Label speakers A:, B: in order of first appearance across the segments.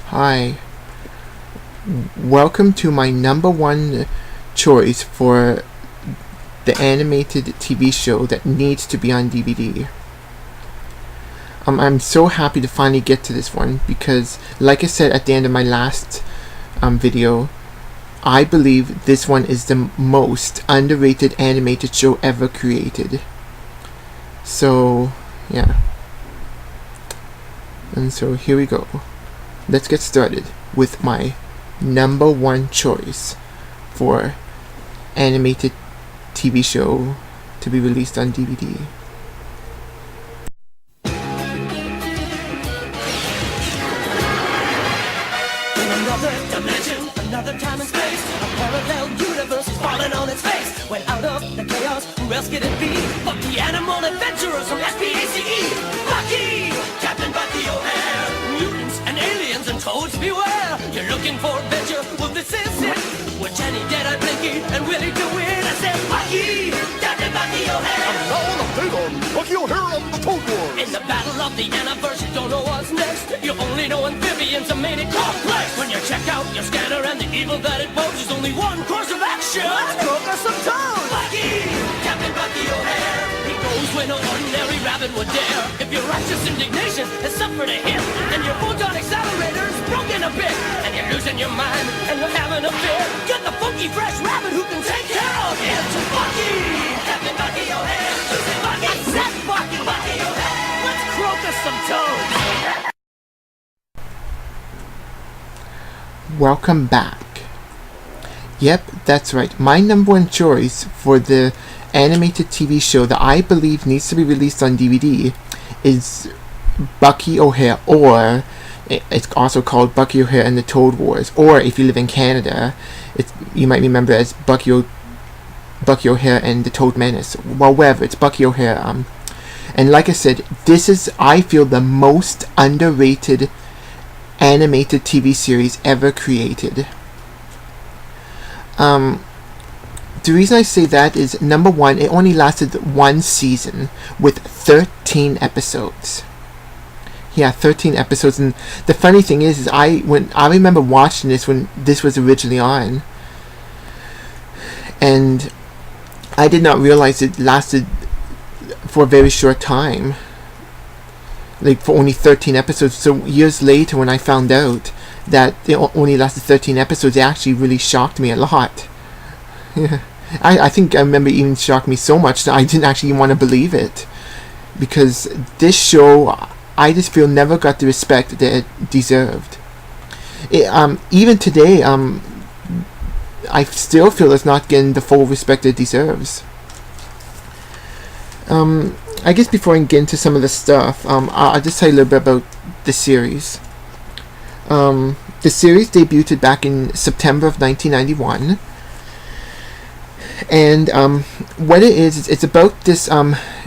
A: Hi. Welcome to my number one choice for the animated TV show that needs to be on DVD. I'm so happy to finally get to this one because, like I said at the end of my last video, I believe this one is the most underrated animated show ever created. So, yeah. And so here we go. Let's get started with my number one choice for animated TV show to be released on DVD.
B: In another dimension, another time and space, a parallel universe is falling on its face. When out of the chaos, who else could it be? But the animal adventurers from SPACE. Bucky! Captain Bucky O'Hare! Mutants and aliens and toads beware! You're looking for adventure? Well, this is it! With Jenny, Deadeye, Blinky, and Willie DeWitt. I said, Bucky! Captain Bucky O'Hare!
C: And now the big one, Bucky O'Hare and the Toad Wars.
B: In the battle of the universe, you don't know what's next. You only know amphibians are made it complex. When you check out your scanner and the evil that it poses, there's only one course of action. Let's cook us some toad! Bucky! Captain Bucky O'Hare! He goes when no ordinary rabbit would dare. If your righteous indignation has suffered a hit, and your photon accelerator is broken a bit, and you're losing your mind, and you're having a fit, get the funky fresh rabbit who can take care of it. Bucky! Captain Bucky O'Hare! Bucky! I said Bucky! Bucky O'Hare! Let's croak us some toads!
A: Welcome back. Yep, that's right. My number one choice for the animated TV show that I believe needs to be released on DVD is Bucky O'Hare, or it's also called Bucky O'Hare and the Toad Wars, or if you live in Canada, you might remember it as Bucky O'Hare and the Toad Menace. Well, wherever, it's Bucky O'Hare. And like I said, this is, I feel, the most underrated animated TV series ever created. The reason I say that is, number one, it only lasted one season with 13 episodes. Yeah, 13 episodes. And the funny thing is I remember watching this when this was originally on, and I did not realize it lasted for a very short time, like for only 13 episodes. So years later, when I found out that it only lasted 13 episodes, it actually really shocked me a lot. Yeah. I think I remember it even shocked me so much that I didn't actually want to believe it, because this show, I just feel, never got the respect that it deserved. Even today, I still feel it's not getting the full respect it deserves. I guess before I get into some of the stuff, I'll just tell you a little bit about the series. The series debuted back in September of 1991. And what it is, it's about this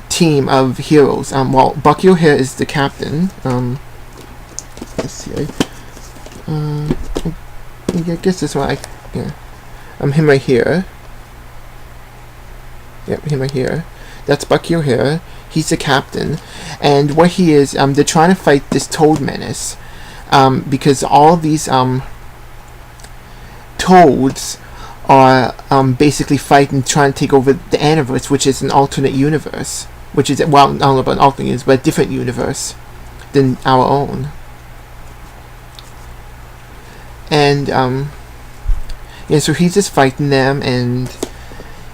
A: team of heroes. Well, Bucky O'Hare is the captain. Let's see. I guess this one. Him right here. Yep, him right here. That's Bucky O'Hare. He's the captain, and what he is, they're trying to fight this Toad Menace, because all these toads are basically fighting, trying to take over the Aniverse, which is an alternate universe, which is, well, I don't know about an alternate universe, but a different universe than our own. And so he's just fighting them, and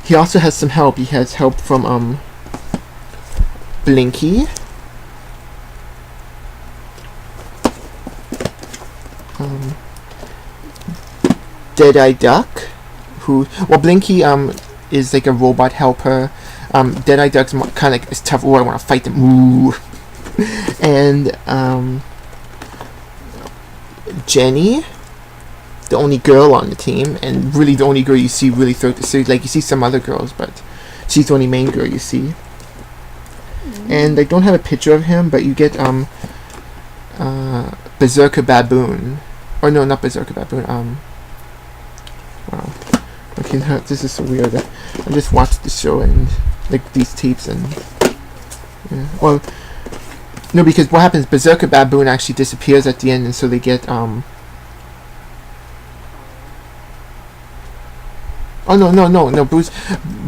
A: he also has some help. He has help from Blinky, Deadeye Duck, Blinky is like a robot helper. Deadeye Duck's kind of like, it's tough. Oh, I want to fight them. Ooh. And Jenny, the only girl on the team, and really the only girl you see really throughout the series. Like, you see some other girls, but she's the only main girl you see. And I don't have a picture of him, but you get Berserker Baboon, or no, not Berserker Baboon. Wow. Okay, this is so weird. I just watched the show and like these tapes, and yeah. Well, no, because what happens? Berserker Baboon actually disappears at the end, and so they get Oh no!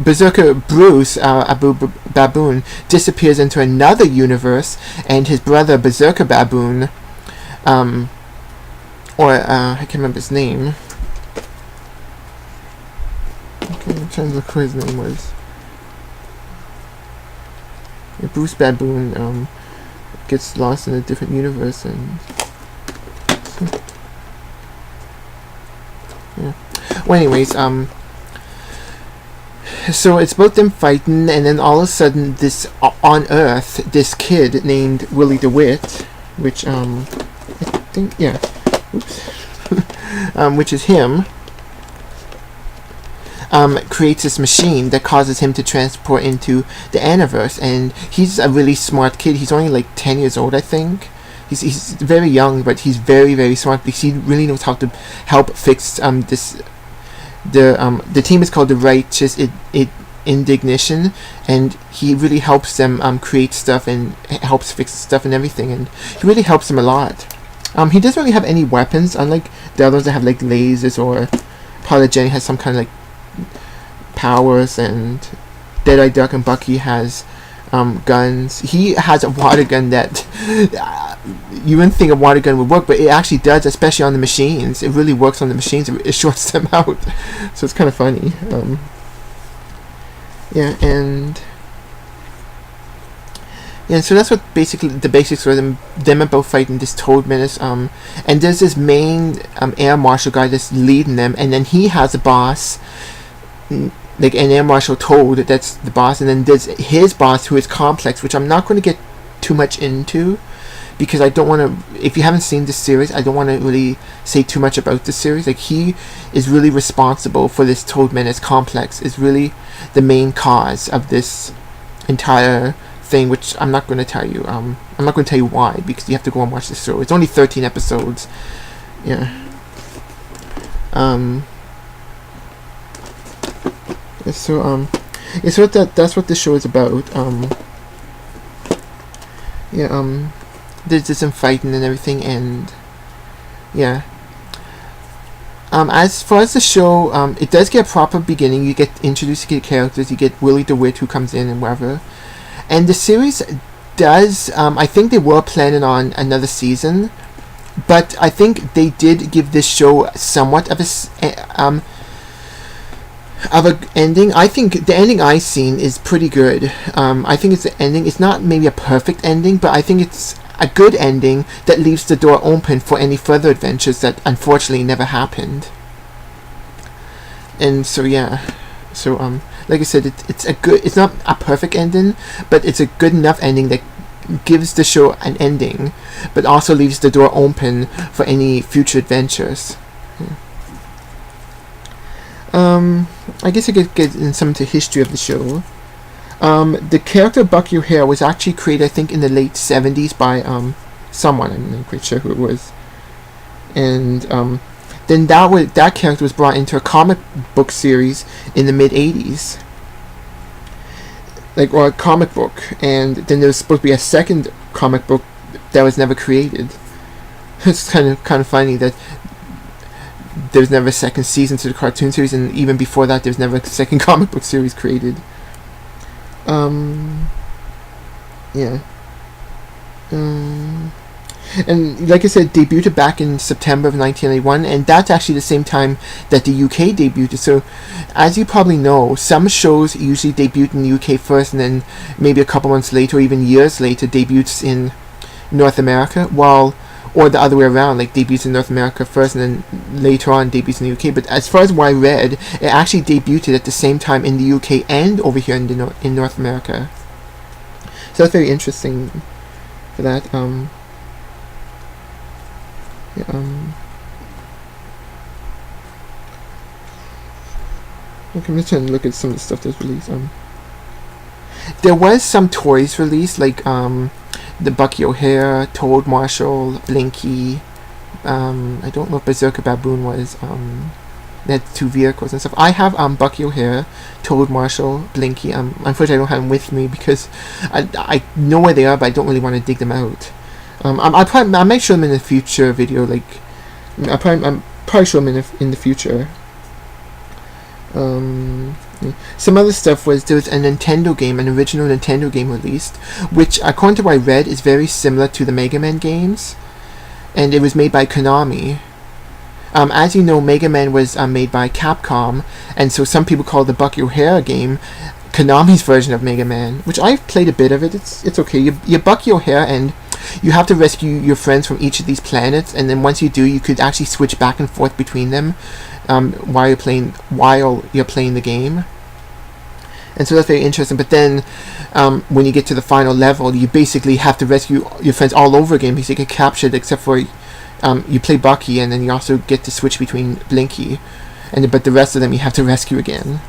A: Berserker Bruce, Baboon, disappears into another universe, and his brother Berserker Baboon, I can't remember his name. Okay, I'm trying to look who his name was. Yeah, Bruce Baboon gets lost in a different universe, and yeah. Well, anyways, so it's about them fighting, and then all of a sudden, this on Earth, this kid named Willie DeWitt, which I think, yeah, oops, which is him, creates this machine that causes him to transport into the Aniverse, and he's a really smart kid. He's only like 10 years old, I think. He's very young, but he's very, very smart because he really knows how to help fix this. The team is called the Righteous Indignation, and he really helps them create stuff and helps fix stuff and everything, and he really helps them a lot. He doesn't really have any weapons, unlike the others that have like lasers, or Paula Jenny has some kind of like powers, and Deadeye Duck and Bucky has guns. He has a water gun that you wouldn't think a water gun would work, but it actually does, especially on the machines. It really works on the machines. It shorts them out, so it's kind of funny. So that's what basically the basics were, them about fighting this Toad Menace. And there's this main air marshal guy that's leading them, and then he has a boss, like an Air Marshal Toad, that's the boss, and then there's his boss, who is Complex, which I'm not going to get too much into, because I don't want to, if you haven't seen this series, I don't want to really say too much about this series. Like, he is really responsible for this Toad Menace. Complex is really the main cause of this entire thing, which I'm not going to tell you. I'm not going to tell you why, because you have to go and watch this show. It's only 13 episodes. Yeah. So that's what this show is about. There's some fighting and everything, and yeah. As far as the show, it does get a proper beginning. You get introduced to the characters. You get Willie DeWitt, who comes in and whatever. And the series does, I think they were planning on another season, but I think they did give this show somewhat of a ending. I think the ending I've seen is pretty good. I think it's the ending. It's not maybe a perfect ending, but I think it's a good ending that leaves the door open for any further adventures that unfortunately never happened. And so yeah, so like I said, it's not a perfect ending, but it's a good enough ending that gives the show an ending, but also leaves the door open for any future adventures. I guess I could get in some of the history of the show. The character Bucky O'Hare was actually created, I think, in the late 70s by someone. I'm not quite sure who it was. And then that character was brought into a comic book series in the mid 80s, or a comic book. And then there was supposed to be a second comic book that was never created. It's kind of funny that there was never a second season to the cartoon series, and even before that, there was never a second comic book series created. And like I said, debuted back in September of 1981, and that's actually the same time that the UK debuted. So, as you probably know, some shows usually debut in the UK first, and then maybe a couple months later, or even years later, debuts in North America, or the other way around, like debuts in North America first and then later on debuts in the UK. But as far as what I read, it actually debuted at the same time in the UK and over here in North America. So that's very interesting for that. Okay, I'm just trying to look at some of the stuff that's released. There was some toys released, like the Bucky O'Hare, Toad Marshall, Blinky. I don't know if Berserker Baboon was. They had 2 vehicles and stuff. I have Bucky O'Hare, Toad Marshall, Blinky. Unfortunately, I don't have them with me because I know where they are, but I don't really want to dig them out. I might show them in a future video. Like I'm probably show them in the future. Some other stuff was there was a Nintendo game, an original Nintendo game released, which according to what I read is very similar to the Mega Man games, and it was made by Konami. As you know, Mega Man was made by Capcom, and so some people call the Bucky O'Hare game Konami's version of Mega Man, which I've played a bit of it. It's okay. You're Bucky O'Hare, and you have to rescue your friends from each of these planets, and then once you do, you could actually switch back and forth between them while you're playing the game. And so that's very interesting. But then, when you get to the final level, you basically have to rescue your friends all over again because they get captured, except for you play Bucky, and then you also get to switch between Blinky, but the rest of them you have to rescue again.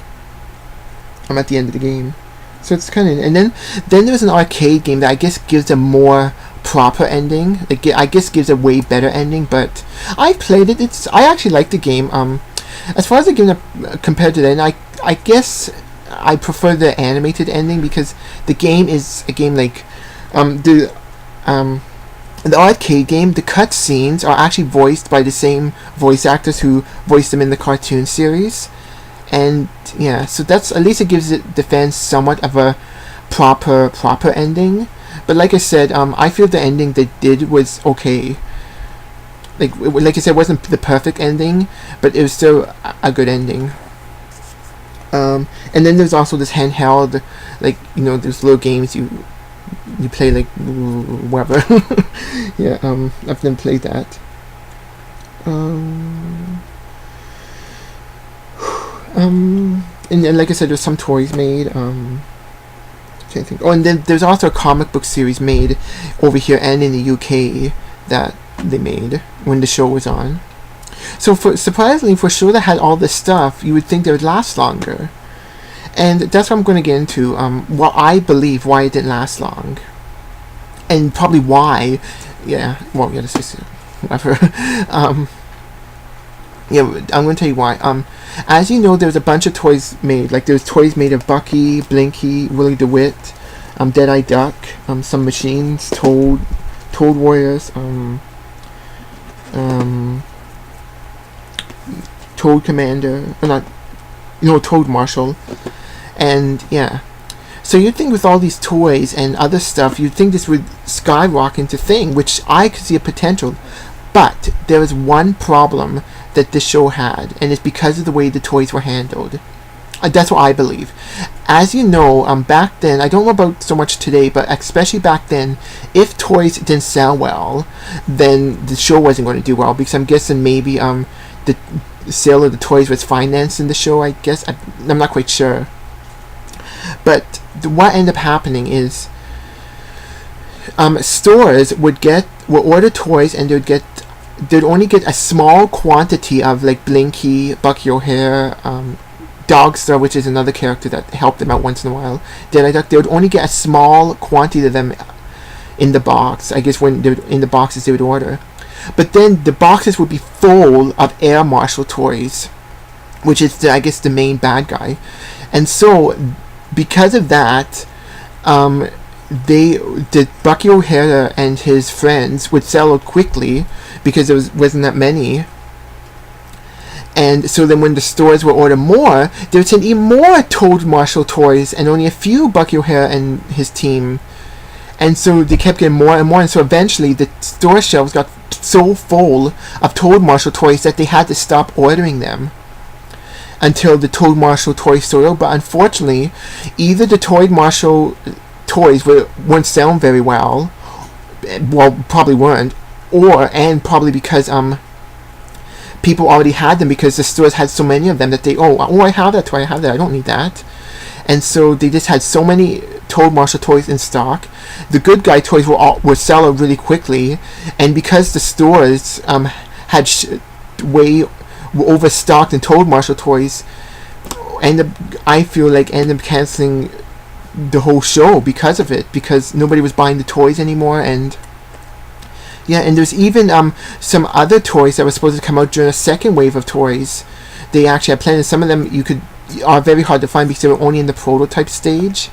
A: I'm at the end of the game, so it's kind of. And then there's an arcade game that I guess gives a more proper ending. I guess gives a way better ending. But I played it. I actually like the game. As far as the game compared to then, I guess I prefer the animated ending because the game is a game like the arcade game. The cutscenes are actually voiced by the same voice actors who voiced them in the cartoon series. And yeah, so that's at least it gives the fans somewhat of a proper ending. But like I said, I feel the ending they did was okay. Like I said, it wasn't the perfect ending, but it was still a good ending. And then there's also this handheld, those little games you play whatever. Yeah, I've never played that. And like I said, there's some toys made. Can't think. Oh, and then there's also a comic book series made over here and in the UK that they made when the show was on. So surprisingly, for a show that had all this stuff, you would think they would last longer. And that's what I'm going to get into. What I believe why it didn't last long, and probably why. Yeah. Well, yeah. This is whatever. Yeah, I'm going to tell you why. As you know, there's a bunch of toys made. Like, there's toys made of Bucky, Blinky, Willie DeWitt, Dead-Eye Duck, some machines, Toad Warriors, Toad Commander, Toad Marshal, and yeah. So you'd think with all these toys and other stuff, you'd think this would skyrocket into thing, which I could see a potential. But there was one problem that this show had, and it's because of the way the toys were handled. That's what I believe. As you know, back then, I don't know about so much today, but especially back then, if toys didn't sell well, then the show wasn't going to do well, because I'm guessing maybe the sale of the toys was financed in the show, I guess. I'm not quite sure. But what ended up happening is stores would order toys, and they'd only get a small quantity of like Blinky, Bucky O'Hare, Dogstar, which is another character that helped them out once in a while. Then they would only get a small quantity of them in the box. I guess when in the boxes they would order. But then the boxes would be full of Air Marshal toys, which is I guess the main bad guy. And so because of that, Bucky O'Hare and his friends would sell out quickly because there wasn't that many. And so then when the stores would order more, they would send even more Toad Marshal toys and only a few Bucky O'Hare and his team. And so they kept getting more and more, and so eventually the store shelves got so full of Toad Marshal toys that they had to stop ordering them until the Toad Marshal toys sold out. But unfortunately, either the Toad Marshal toys weren't selling very well, probably weren't, and probably because people already had them because the stores had so many of them that I have that toy, I don't need that. And so they just had so many Toad Marshal toys in stock. The good guy toys would sell out really quickly, and because the stores had were overstocked in Toad Marshal toys, I feel like ended up canceling the whole show because of it, because nobody was buying the toys anymore. And yeah, and there's even some other toys that were supposed to come out during a second wave of toys. They actually had planned, and some of them are very hard to find because they were only in the prototype stage.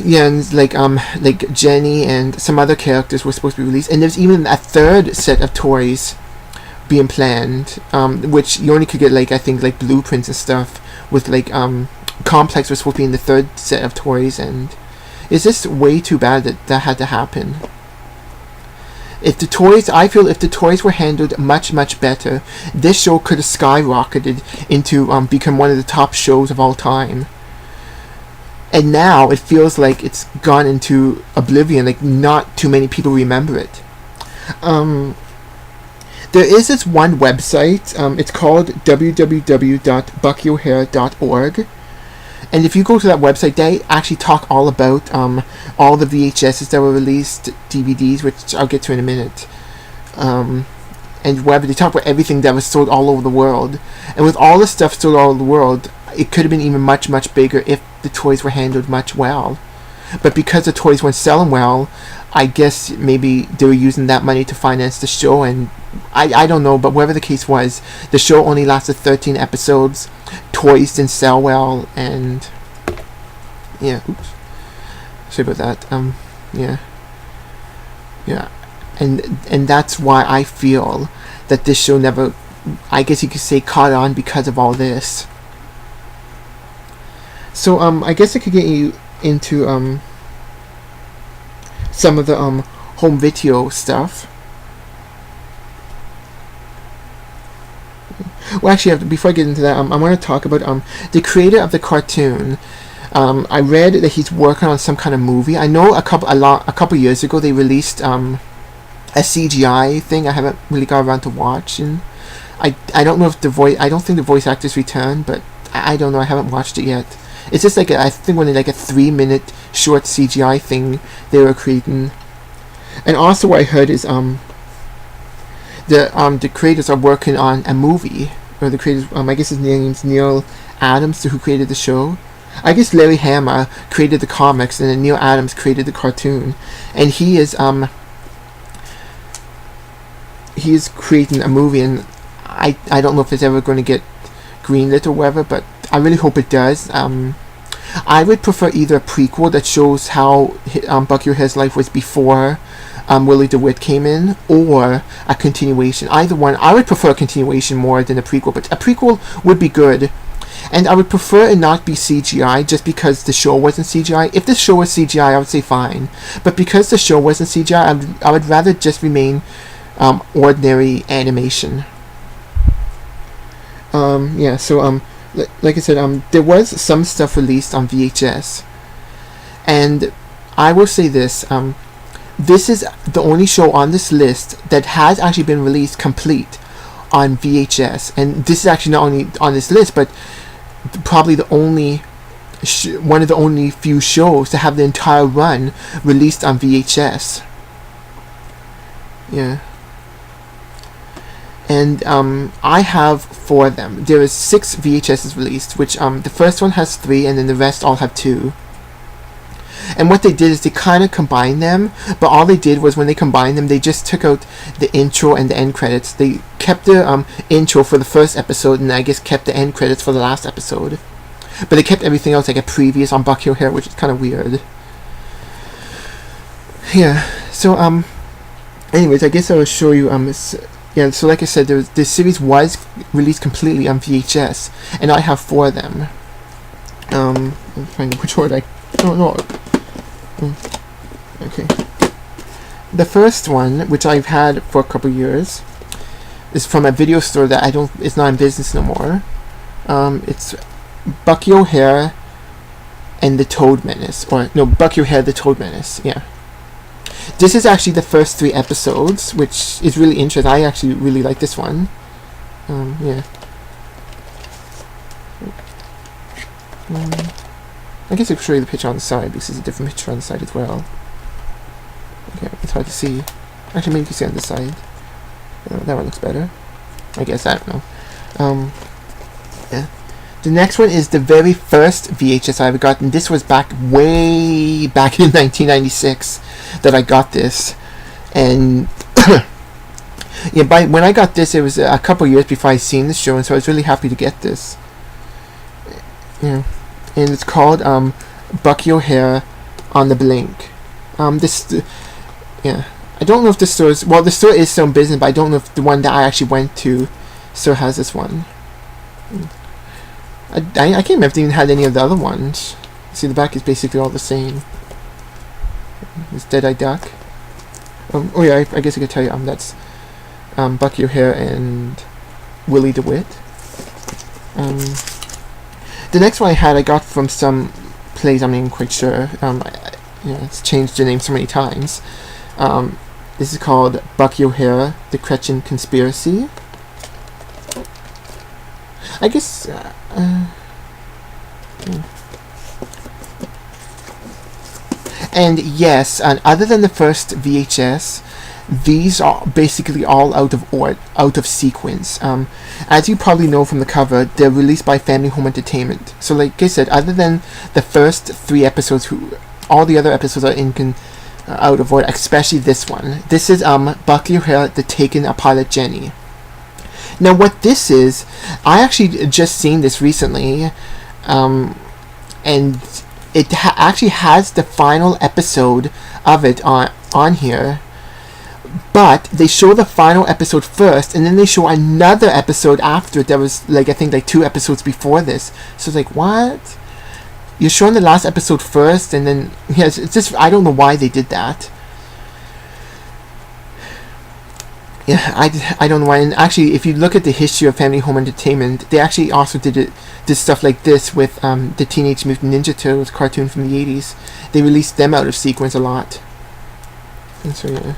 A: Yeah, and like Jenny and some other characters were supposed to be released, and there's even a third set of toys being planned, which you only could get like I think like blueprints and stuff with like Complex was supposed to be in the third set of toys, and it's just way too bad that that had to happen. I feel if the toys were handled much better, this show could have skyrocketed into become one of the top shows of all time. And now it feels like it's gone into oblivion, like not too many people remember it. There is this one website, it's called www.buckyohair.org. And if you go to that website, they actually talk all about all the VHSs that were released, DVDs, which I'll get to in a minute. And web, they talk about everything that was sold all over the world. And with all the stuff sold all over the world, it could have been even much bigger if the toys were handled much well. But because the toys weren't selling well, I guess maybe they were using that money to finance the show, and I don't know, but whatever the case was, the show only lasted 13 episodes, toys didn't sell well, and yeah, oops, sorry about that, yeah, and that's why I feel that this show never, I guess you could say, caught on because of all this. So, I guess I could get you into, some of the, home video stuff. Well, actually, before I get into that, I want to talk about, the creator of the cartoon. I read that he's working on some kind of movie. I know a couple years ago they released, a CGI thing I haven't really got around to watching. I don't know if I don't think the voice actors returned, but I don't know, I haven't watched it yet. It's just like I think only like a 3-minute short CGI thing they were creating. And also what I heard is the creators are working on a movie, or the creators, I guess his name's Neil Adams, who created the show. I guess Larry Hama created the comics, and then Neil Adams created the cartoon, and he is creating a movie, and I don't know if it's ever going to get greenlit or whatever, but I really hope it does. I would prefer either a prequel that shows how Bucky O'Hare's life was before Willie DeWitt came in, or a continuation. Either one. I would prefer a continuation more than a prequel, but a prequel would be good. And I would prefer it not be CGI, just because the show wasn't CGI. If the show was CGI, I would say fine. But because the show wasn't CGI, I would rather just remain ordinary animation. Yeah, so, like I said, there was some stuff released on VHS. And I will say this, this is the only show on this list that has actually been released complete on VHS. And this is actually not only on this list, but probably the only one of the only few shows to have the entire run released on VHS. Yeah. And I have 4 of them. There is 6 VHSs released, which the first one has 3, and then the rest all have 2. And what they did is they kind of combined them, but all they did was when they combined them, they just took out the intro and the end credits. They kept the intro for the first episode, and I guess kept the end credits for the last episode. But they kept everything else like a previous on Bucky O'Hare, which is kind of weird. Yeah. So anyways, I guess I will show you yeah. So like I said, this series was released completely on VHS, and I have 4 of them. I'm trying to which order I don't know. Okay. The first one, which I've had for a couple years, is from a video store that it's not in business no more. It's Bucky O'Hare and the Toad Menace, or no, Bucky O'Hare the Toad Menace. Yeah. This is actually the first 3 episodes, which is really interesting. I actually really like this one. Yeah. I guess I could show you the picture on the side, because there's a different picture on the side as well. Okay, it's hard to see. Actually, maybe you can see on the side. That one looks better. I guess, I don't know. Yeah. The next one is the very first VHS I ever got, and this was way back in 1996 that I got this. And yeah, when I got this, it was a couple years before I'd seen the show, and so I was really happy to get this. Yeah. And it's called Bucky O'Hare on the Blink. Yeah, I don't know if the store's... Well, the store is still in business, but I don't know if the one that I actually went to still has this one. I can't remember if they even had any of the other ones. See, the back is basically all the same. It's Dead-Eye Duck. Oh yeah, I guess I could tell you, that's Bucky O'Hare and Willie DeWitt. The next one I got from some place, I'm not even quite sure. It's changed the name so many times. This is called Bucky O'Hare, The Gretchen Conspiracy. I guess... And yes, and other than the first VHS, these are basically all out of sequence. As you probably know from the cover, they're released by Family Home Entertainment. So like I said, other than the first 3 episodes, all the other episodes are out of order, especially this one. This is Bucky O'Hare, The Taken Apart Jenny. Now what this is, I actually just seen this recently, and it actually has the final episode of it on here, but they show the final episode first, and then they show another episode after it that was I think 2 episodes before this. So it's like, what? You're showing the last episode first, and then it's just, I don't know why they did that. Yeah, I don't know why. And actually, if you look at the history of Family Home Entertainment, they actually also did stuff like this with the Teenage Mutant Ninja Turtles cartoon from the 80s. They released them out of sequence a lot. And so yeah,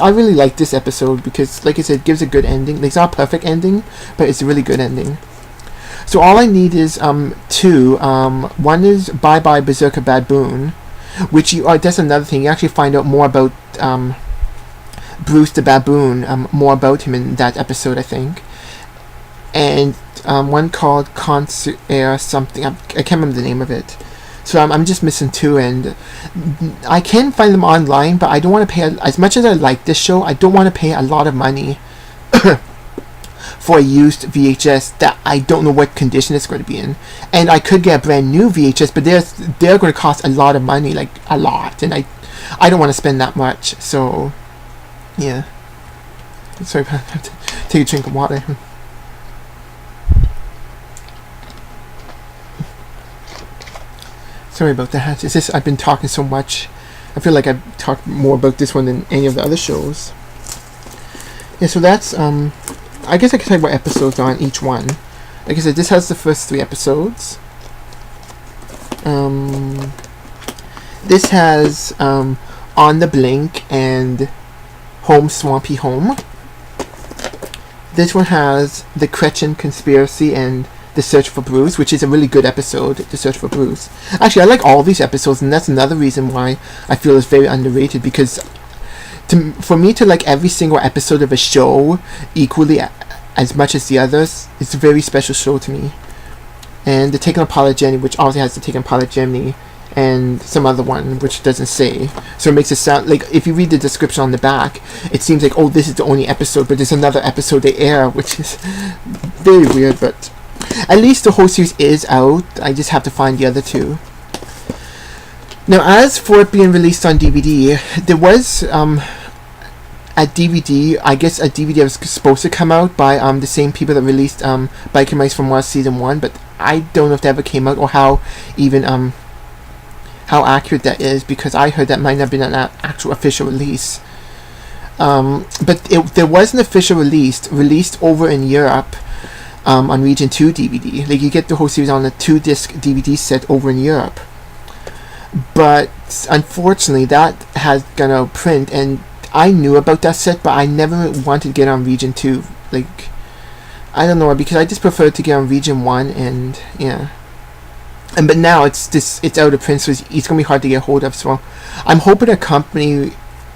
A: I really like this episode because, like I said, it gives a good ending. It's not a perfect ending, but it's a really good ending. So all I need is 2. One is Bye Bye Berserker Baboon, which that's another thing. You actually find out more about Bruce the Baboon, more about him in that episode, I think. And one called Concert something. I can't remember the name of it. So I'm just missing 2, and I can find them online, but I don't want to pay, as much as I like this show, I don't want to pay a lot of money for a used VHS that I don't know what condition it's going to be in. And I could get a brand new VHS, but they're going to cost a lot of money, like a lot, and I don't want to spend that much. So yeah, sorry, I have to take a drink of water. Sorry about that. It's just I've been talking so much. I feel like I've talked more about this one than any of the other shows. Yeah, so that's I guess I can tell you what episodes are on each one. Like I said, this has the first 3 episodes. This has On the Blink and Home Swampy Home. This one has The Gretchen Conspiracy and The Search for Bruce, which is a really good episode, The Search for Bruce. Actually, I like all these episodes, and that's another reason why I feel it's very underrated, because for me to like every single episode of a show equally as much as the others, it's a very special show to me. And The Taken Apart Jenny, which obviously has The Taken Apart Jenny, and some other one which doesn't say, so it makes it sound like, if you read the description on the back, it seems like, oh, this is the only episode, but there's another episode they air, which is very weird. But at least the whole series is out. I just have to find the other 2. Now, as for it being released on DVD, there was a DVD, I guess a DVD that was supposed to come out by the same people that released Biker Mice from Mars Season 1, but I don't know if that ever came out, or how even how accurate that is, because I heard that might not have been an actual official release. But there was an official released over in Europe on Region 2 DVD. Like, you get the whole series on a 2-disc DVD set over in Europe. But unfortunately, that has gone out of print, and I knew about that set, but I never wanted to get on Region 2. Like, I don't know, because I just prefer to get on Region 1, and yeah. But now it's out of print, so it's gonna be hard to get hold of. So I'm hoping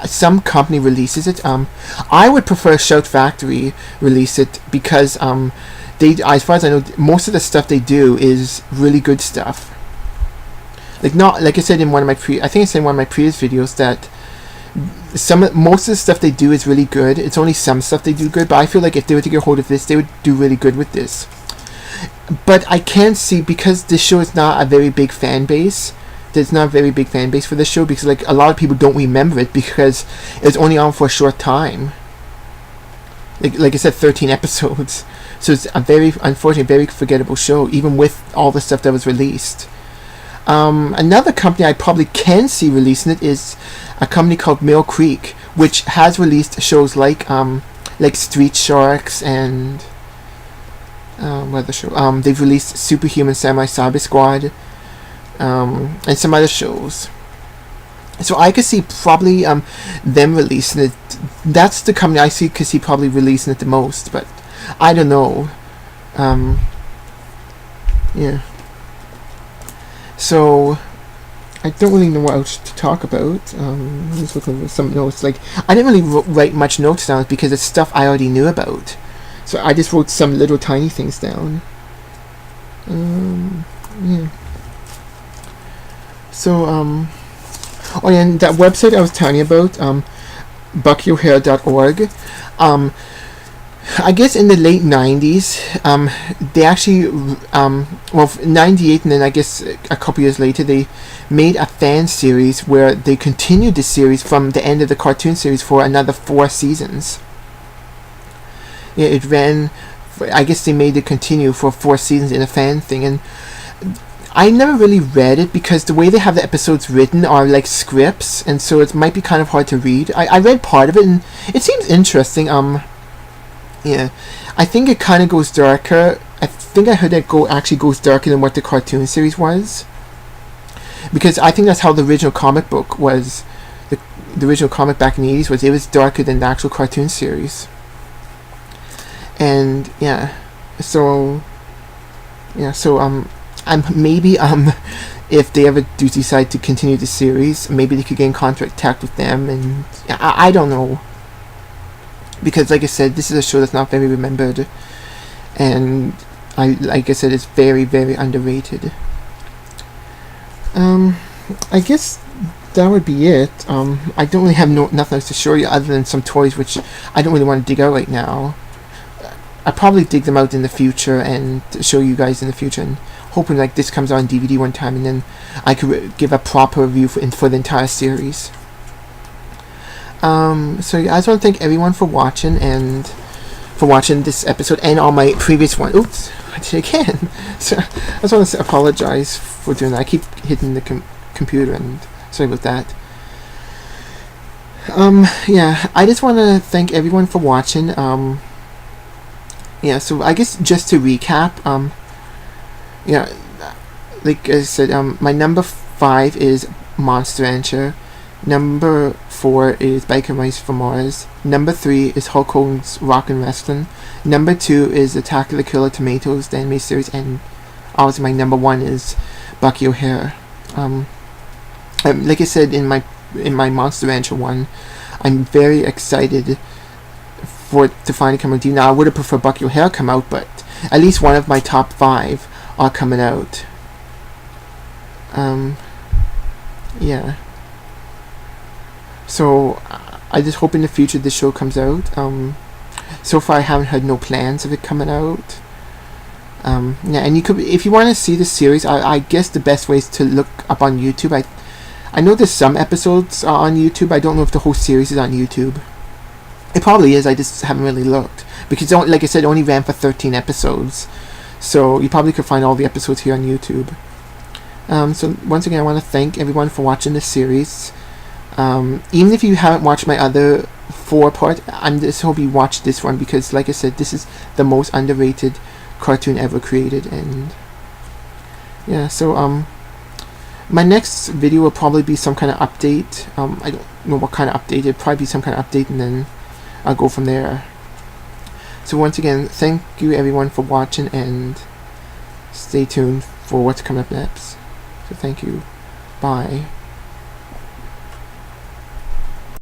A: some company releases it. I would prefer Shout Factory release it, because they, as far as I know, most of the stuff they do is really good stuff. Like I said in one of my previous videos, that most of the stuff they do is really good. It's only some stuff they do good, but I feel like if they were to get hold of this, they would do really good with this. But I can't see, because this show is not a very big fan base, there's not a very big fan base for this show, because like a lot of people don't remember it because it was only on for a short time. Like I said, 13 episodes. So it's a unfortunately very forgettable show, even with all the stuff that was released. Another company I probably can see releasing it is a company called Mill Creek, which has released shows like Street Sharks and what other show? They've released Superhuman Samurai Cyber Squad, and some other shows. So I could see probably them releasing it. That's the company I could see probably releasing it the most, but I don't know. Yeah. So I don't really know what else to talk about. I'm just looking for some notes. Like, I didn't really write much notes down because it's stuff I already knew about. So I just wrote some little tiny things down. Yeah. So oh yeah, and that website I was telling you about, buckyohair.org. I guess in the late 90s, they actually, 98, and then I guess a couple years later, they made a fan series where they continued the series from the end of the cartoon series for another 4 seasons. Yeah, it ran, I guess they made it continue for 4 seasons in a fan thing, and I never really read it because the way they have the episodes written are like scripts, and so it might be kind of hard to read. I read part of it, and it seems interesting. Yeah, I think it kind of goes darker. I think I heard that actually goes darker than what the cartoon series was, because I think that's how the original comic book was. The original comic back in the 80s was, it was darker than the actual cartoon series. And yeah, so I'm maybe if they ever do decide to continue the series, maybe they could get in contact with them, and I don't know. Because like I said, this is a show that's not very remembered, and like I said, it's very, very underrated. I guess that would be it. I don't really have nothing else to show you other than some toys which I don't really want to dig out right now. I'll probably dig them out in the future and show you guys in the future, and hoping like this comes out on DVD one time, and then I could give a proper review for the entire series. So yeah, I just want to thank everyone for watching, and for watching this episode and all my previous one. Oops, I did it again. So I just want to apologize for doing that. I keep hitting the computer, and sorry about that. Yeah, I just want to thank everyone for watching. Yeah, so I guess just to recap, yeah, like I said, my number 5 is Monster Rancher. Number 4 is Biker Mice from Mars. Number 3 is Hulk Hogan's Rockin' Wrestling. Number 2 is Attack of the Killer Tomatoes, the anime series, and obviously my number 1 is Bucky O'Hare. Like I said in my Monster Rancher one, I'm very excited for it to finally come out. Now I would have preferred Bucky O'Hare come out, but at least one of my top 5 are coming out. Yeah. So I just hope in the future this show comes out. So far I haven't had no plans of it coming out. Yeah, and you could, if you want to see the series, I guess the best way is to look up on YouTube. I know there's some episodes on YouTube. I don't know if the whole series is on YouTube. It probably is. I just haven't really looked, because like I said, it only ran for 13 episodes. So you probably could find all the episodes here on YouTube. So once again, I want to thank everyone for watching this series. Even if you haven't watched my other 4-part, I just hope you watch this one, because like I said, this is the most underrated cartoon ever created. And yeah, so my next video will probably be some kind of update. I don't know what kind of update. It'll probably be some kind of update, and then I'll go from there. So once again, thank you everyone for watching, and stay tuned for what's coming up next. So thank you. Bye.